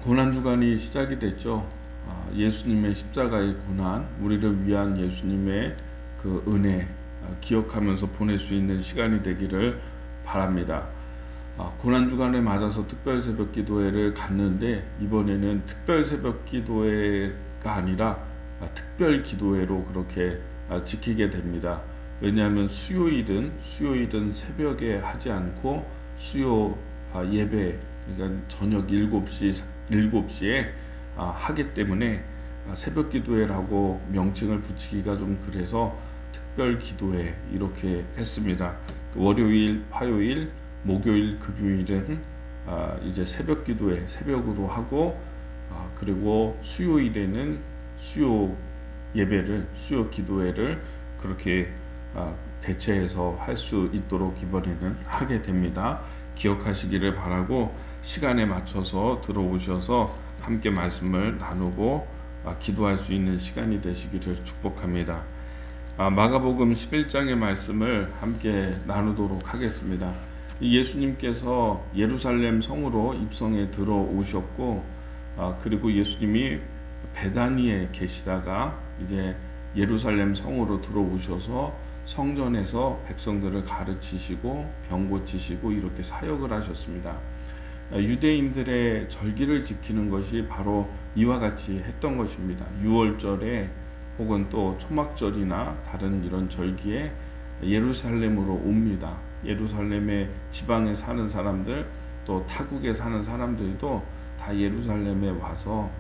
고난주간이 시작이 됐죠. 예수님의 십자가의 고난, 우리를 위한 예수님의 그 은혜 기억하면서 보낼 수 있는 시간이 되기를 바랍니다. 고난주간에 맞아서 특별 새벽 기도회를 갔는데 이번에는 특별 새벽 기도회가 아니라 특별 기도회로 그렇게 지키게 됩니다. 왜냐하면 수요일은 새벽에 하지 않고 수요 예배, 그러니까 저녁 7시에 하기 때문에 새벽 기도회라고 명칭을 붙이기가 좀 그래서 특별 기도회 이렇게 했습니다. 월요일, 화요일, 목요일, 금요일은 이제 새벽 기도회 새벽으로 하고, 그리고 수요일에는 수요 예배를, 수요 기도회를 그렇게 대체해서 할 수 있도록 이번에는 하게 됩니다. 기억하시기를 바라고, 시간에 맞춰서 들어오셔서 함께 말씀을 나누고 기도할 수 있는 시간이 되시기를 축복합니다. 마가복음 11장의 말씀을 함께 나누도록 하겠습니다. 예수님께서 예루살렘 성으로 입성에 들어오셨고, 그리고 예수님이 베다니에 계시다가 이제 예루살렘 성으로 들어오셔서 성전에서 백성들을 가르치시고 병 고치시고 이렇게 사역을 하셨습니다. 유대인들의 절기를 지키는 것이 바로 이와 같이 했던 것입니다. 유월절에 혹은 또 초막절이나 다른 이런 절기에 예루살렘으로 옵니다. 예루살렘의 지방에 사는 사람들, 또 타국에 사는 사람들도 다 예루살렘에 와서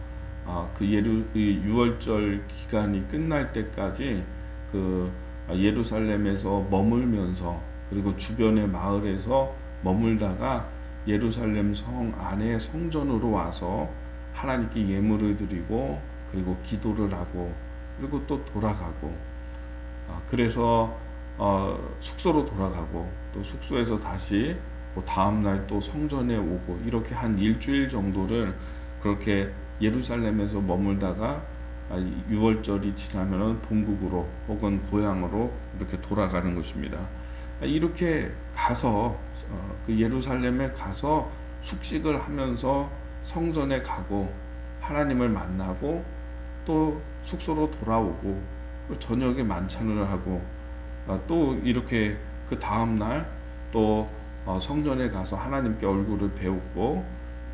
그 유월절 기간이 끝날 때까지 그 예루살렘에서 머물면서, 그리고 주변의 마을에서 머물다가 예루살렘 성 안에 성전으로 와서 하나님께 예물을 드리고, 그리고 기도를 하고, 그리고 또 돌아가고, 그래서 숙소로 돌아가고, 또 숙소에서 다시 다음날 또 성전에 오고, 이렇게 한 일주일 정도를 그렇게 예루살렘에서 머물다가 유월절이 지나면 본국으로 혹은 고향으로 이렇게 돌아가는 것입니다. 이렇게 가서 그 예루살렘에 가서 숙식을 하면서 성전에 가고 하나님을 만나고 또 숙소로 돌아오고 저녁에 만찬을 하고 또 이렇게 그 다음날 또 성전에 가서 하나님께 얼굴을 배우고,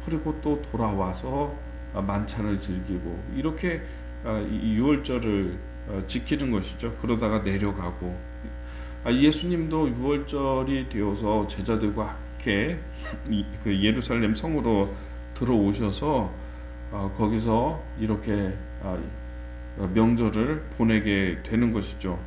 그리고 또 돌아와서 만찬을 즐기고, 이렇게 유월절을 지키는 것이죠. 그러다가 내려가고, 예수님도 유월절이 되어서 제자들과 함께 그 예루살렘 성으로 들어오셔서 거기서 이렇게 명절을 보내게 되는 것이죠.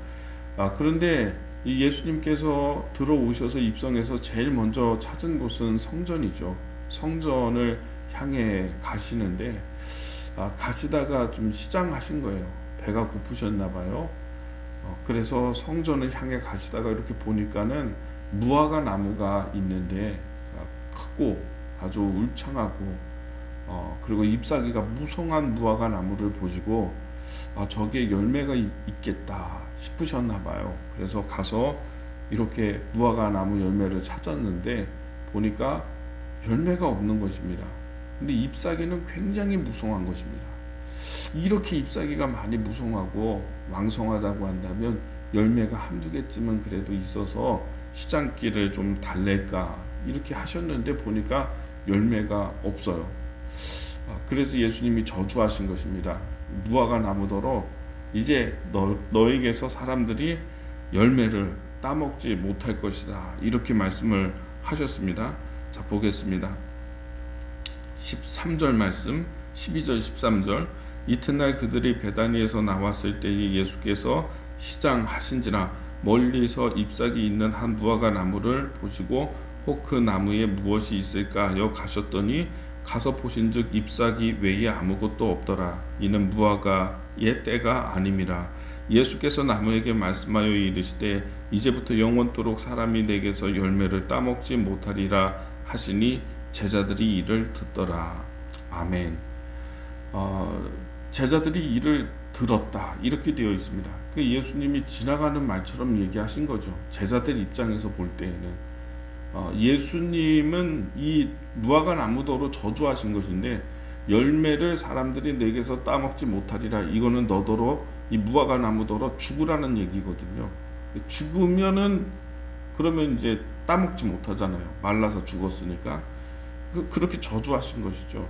그런데 이 예수님께서 들어오셔서 입성해서 제일 먼저 찾은 곳은 성전이죠. 성전을 향해 가시는데 가시다가 좀 시장하신 거예요. 배가 고프셨나 봐요. 그래서 성전을 향해 가시다가 이렇게 보니까는 무화과 나무가 있는데 크고 아주 울창하고 그리고 잎사귀가 무성한 무화과 나무를 보시고 저기에 열매가 있겠다 싶으셨나 봐요. 그래서 가서 이렇게 무화과 나무 열매를 찾았는데 보니까 열매가 없는 것입니다. 근데 잎사귀는 굉장히 무성한 것입니다. 이렇게 잎사귀가 많이 무성하고 왕성하다고 한다면 열매가 한두 개쯤은 그래도 있어서 시장길을 좀 달랠까 이렇게 하셨는데 보니까 열매가 없어요. 그래서 예수님이 저주하신 것입니다. 무화과 나무더러 이제 너에게서 사람들이 열매를 따먹지 못할 것이다, 이렇게 말씀을 하셨습니다. 자, 보겠습니다. 13절 말씀, 12절 13절. 이튿날 그들이 베다니에서 나왔을 때에 예수께서 시장하신지라 멀리서 잎사귀 있는 한 무화과 나무를 보시고 혹 그 나무에 무엇이 있을까 하여 가셨더니 가서 보신즉 잎사귀 외에 아무것도 없더라. 이는 무화과의 때가 아님이라. 예수께서 나무에게 말씀하여 이르시되 이제부터 영원토록 사람이 내게서 열매를 따먹지 못하리라 하시니 제자들이 이를 듣더라. 아멘. 제자들이 이를 들었다, 이렇게 되어 있습니다. 그 예수님이 지나가는 말처럼 얘기하신 거죠. 제자들 입장에서 볼 때에는 예수님은 이 무화과 나무더러 저주하신 것인데 열매를 사람들이 내게서 따먹지 못하리라. 이거는 너더러 이 무화과 나무더러 죽으라는 얘기거든요. 죽으면은 그러면 이제 따먹지 못하잖아요. 말라서 죽었으니까. 그렇게 저주하신 것이죠.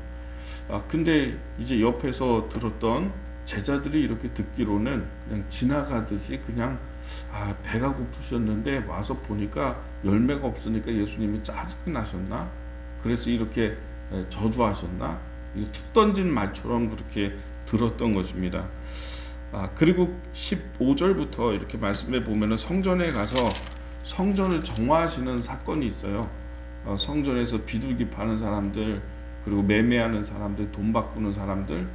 근데 이제 옆에서 들었던 제자들이 이렇게 듣기로는 그냥 지나가듯이 그냥 배가 고프셨는데 와서 보니까 열매가 없으니까 예수님이 짜증이 나셨나? 그래서 이렇게 저주하셨나? 툭 던진 말처럼 그렇게 들었던 것입니다. 그리고 15절부터 이렇게 말씀해 보면은 성전에 가서 성전을 정화하시는 사건이 있어요. 성전에서 비둘기 파는 사람들, 그리고 매매하는 사람들, 돈 바꾸는 사람들,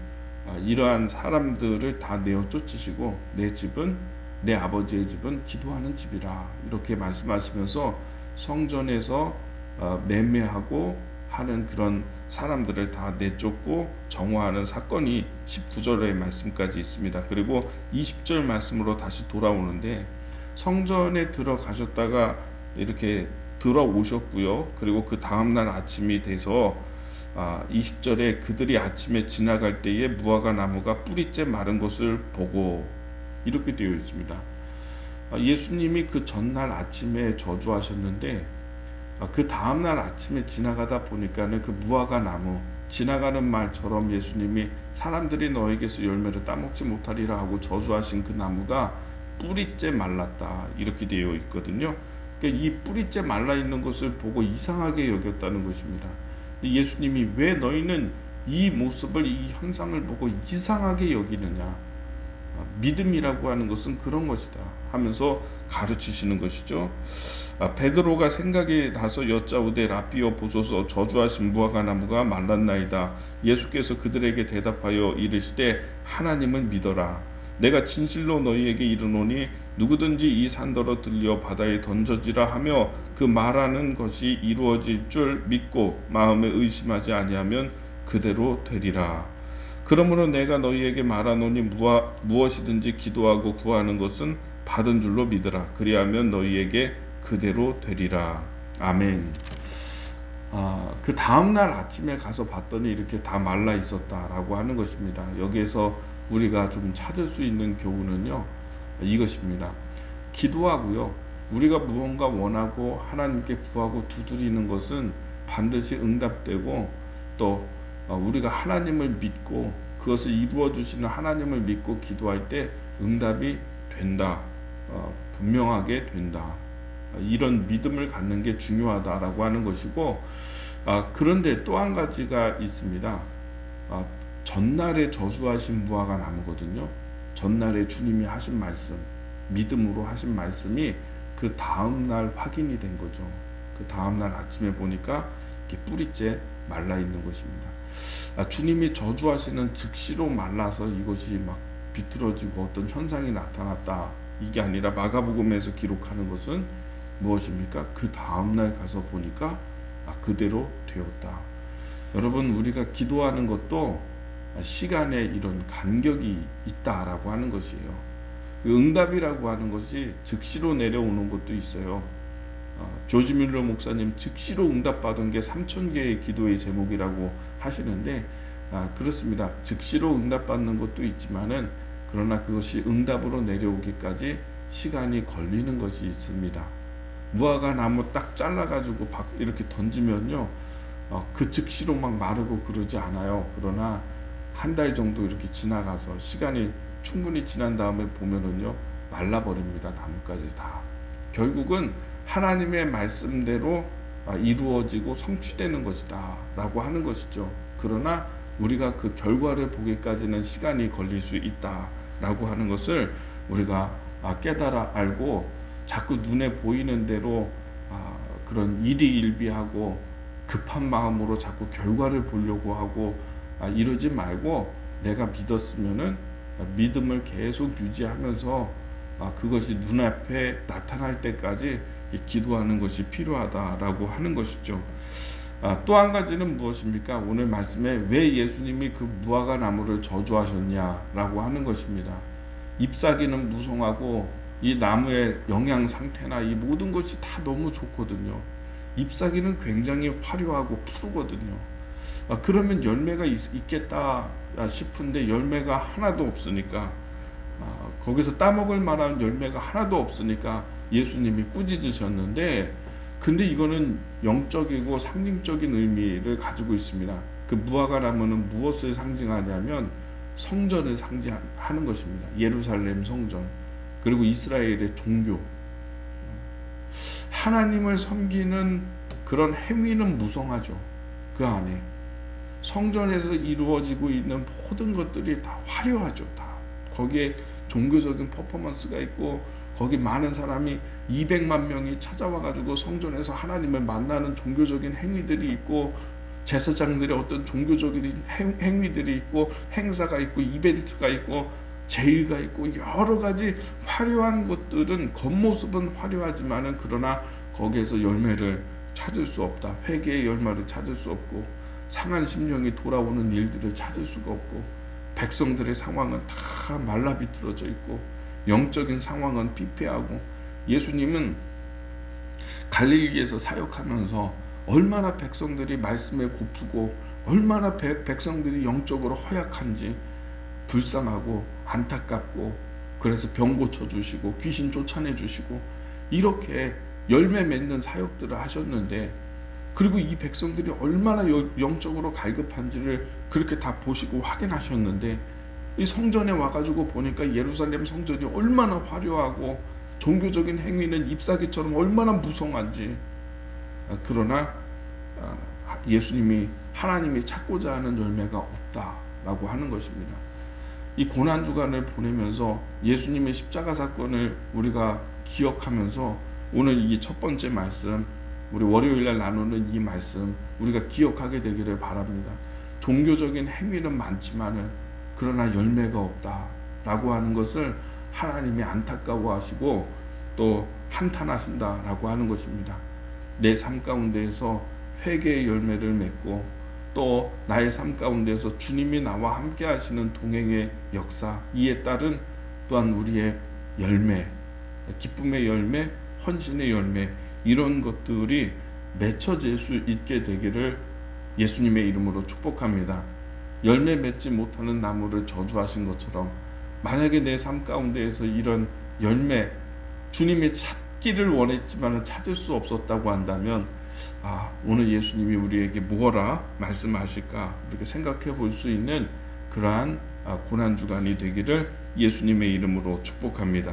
이러한 사람들을 다 내어 쫓으시고 내 집은, 내 아버지의 집은 기도하는 집이라, 이렇게 말씀하시면서 성전에서 매매하고 하는 그런 사람들을 다 내쫓고 정화하는 사건이 19절의 말씀까지 있습니다. 그리고 20절 말씀으로 다시 돌아오는데, 성전에 들어가셨다가 이렇게 들어오셨고요. 그리고 그 다음날 아침이 돼서 20절에 그들이 아침에 지나갈 때에 무화과 나무가 뿌리째 마른 것을 보고, 이렇게 되어 있습니다. 예수님이 그 전날 아침에 저주하셨는데 그 다음날 아침에 지나가다 보니까는 그 무화과 나무, 지나가는 말처럼 예수님이 사람들이 너에게서 열매를 따먹지 못하리라 하고 저주하신 그 나무가 뿌리째 말랐다, 이렇게 되어 있거든요. 그러니까 이 뿌리째 말라 있는 것을 보고 이상하게 여겼다는 것입니다. 예수님이 왜 너희는 이 모습을, 이 현상을 보고 이상하게 여기느냐, 믿음이라고 하는 것은 그런 것이다 하면서 가르치시는 것이죠. 베드로가 생각이 나서 여짜오되 라삐여 보소서, 저주하신 무화과 나무가 말랐나이다. 예수께서 그들에게 대답하여 이르시되 하나님을 믿어라. 내가 진실로 너희에게 이르노니 누구든지 이 산더러 들려 바다에 던져지라 하며 그 말하는 것이 이루어질 줄 믿고 마음에 의심하지 아니하면 그대로 되리라. 그러므로 내가 너희에게 말하노니 무엇이든지 기도하고 구하는 것은 받은 줄로 믿으라. 그리하면 너희에게 그대로 되리라. 아멘. 그 다음날 아침에 가서 봤더니 이렇게 다 말라 있었다라고 하는 것입니다. 여기에서 우리가 좀 찾을 수 있는 교훈은요, 이것입니다. 기도하고요, 우리가 무언가 원하고 하나님께 구하고 두드리는 것은 반드시 응답되고, 또 우리가 하나님을 믿고 그것을 이루어 주시는 하나님을 믿고 기도할 때 응답이 된다, 분명하게 된다, 이런 믿음을 갖는 게 중요하다라고 하는 것이고, 그런데 또 한 가지가 있습니다. 전날에 저주하신 무화과 나무거든요. 전날에 주님이 하신 말씀, 믿음으로 하신 말씀이 그 다음날 확인이 된 거죠. 그 다음날 아침에 보니까 이렇게 뿌리째 말라 있는 것입니다. 주님이 저주하시는 즉시로 말라서 이것이 막 비틀어지고 어떤 현상이 나타났다, 이게 아니라 마가복음에서 기록하는 것은 무엇입니까? 그 다음날 가서 보니까 그대로 되었다. 여러분, 우리가 기도하는 것도 시간에 이런 간격이 있다라고 하는 것이에요. 응답이라고 하는 것이 즉시로 내려오는 것도 있어요. 조지 밀러 목사님 즉시로 응답받은 게 3,000개의 기도의 제목이라고 하시는데, 그렇습니다. 즉시로 응답받는 것도 있지만은, 그러나 그것이 응답으로 내려오기까지 시간이 걸리는 것이 있습니다. 무화과 나무 딱 잘라가지고 이렇게 던지면요, 그 즉시로 막 마르고 그러지 않아요. 그러나 한 달 정도 이렇게 지나가서 시간이 충분히 지난 다음에 보면은요, 말라버립니다. 나뭇가지 다. 결국은 하나님의 말씀대로 이루어지고 성취되는 것이다 라고 하는 것이죠. 그러나 우리가 그 결과를 보기까지는 시간이 걸릴 수 있다 라고 하는 것을 우리가 깨달아 알고, 자꾸 눈에 보이는 대로 그런 일희일비하고 급한 마음으로 자꾸 결과를 보려고 하고 이러지 말고, 내가 믿었으면은 믿음을 계속 유지하면서 그것이 눈앞에 나타날 때까지 기도하는 것이 필요하다라고 하는 것이죠. 또 한 가지는 무엇입니까? 오늘 말씀에 왜 예수님이 그 무화과 나무를 저주하셨냐라고 하는 것입니다. 잎사귀는 무성하고 이 나무의 영양 상태나 이 모든 것이 다 너무 좋거든요. 잎사귀는 굉장히 화려하고 푸르거든요. 그러면 열매가 있겠다 싶은데 열매가 하나도 없으니까, 거기서 따먹을 만한 열매가 하나도 없으니까 예수님이 꾸짖으셨는데, 근데 이거는 영적이고 상징적인 의미를 가지고 있습니다. 그 무화과 나무는 무엇을 상징하냐면 성전을 상징하는 것입니다. 예루살렘 성전, 그리고 이스라엘의 종교. 하나님을 섬기는 그런 행위는 무성하죠. 그 안에 성전에서 이루어지고 있는 모든 것들이 다 화려하죠. 다 거기에 종교적인 퍼포먼스가 있고, 거기 많은 사람이 200만 명이 찾아와가지고 성전에서 하나님을 만나는 종교적인 행위들이 있고, 제사장들의 어떤 종교적인 행위들이 있고, 행사가 있고, 이벤트가 있고, 제의가 있고, 여러 가지 화려한 것들은 겉모습은 화려하지만은 그러나 거기에서 열매를 찾을 수 없다. 회개의 열매를 찾을 수 없고, 상한 심령이 돌아오는 일들을 찾을 수가 없고, 백성들의 상황은 다 말라비틀어져 있고, 영적인 상황은 피폐하고, 예수님은 갈릴리에서 사역하면서 얼마나 백성들이 말씀에 고프고 얼마나 백성들이 영적으로 허약한지 불쌍하고 안타깝고, 그래서 병 고쳐주시고 귀신 쫓아내주시고 이렇게 열매 맺는 사역들을 하셨는데, 그리고 이 백성들이 얼마나 영적으로 갈급한지를 그렇게 다 보시고 확인하셨는데, 이 성전에 와가지고 보니까 예루살렘 성전이 얼마나 화려하고 종교적인 행위는 잎사귀처럼 얼마나 무성한지. 그러나 하나님이 찾고자 하는 열매가 없다라고 하는 것입니다. 이 고난주간을 보내면서 예수님의 십자가 사건을 우리가 기억하면서 오늘 이 첫 번째 말씀, 우리 월요일날 나누는 이 말씀 우리가 기억하게 되기를 바랍니다. 종교적인 행위는 많지만은 그러나 열매가 없다라고 하는 것을 하나님이 안타까워하시고 또 한탄하신다라고 하는 것입니다. 내 삶 가운데에서 회개의 열매를 맺고, 또 나의 삶 가운데서 주님이 나와 함께 하시는 동행의 역사, 이에 따른 또한 우리의 열매, 기쁨의 열매, 헌신의 열매, 이런 것들이 맺혀질 수 있게 되기를 예수님의 이름으로 축복합니다. 열매 맺지 못하는 나무를 저주하신 것처럼, 만약에 내 삶 가운데에서 이런 열매, 주님이 찾기를 원했지만 찾을 수 없었다고 한다면, 오늘 예수님이 우리에게 무엇라 말씀하실까 우리가 생각해 볼 수 있는 그러한 고난주간이 되기를 예수님의 이름으로 축복합니다.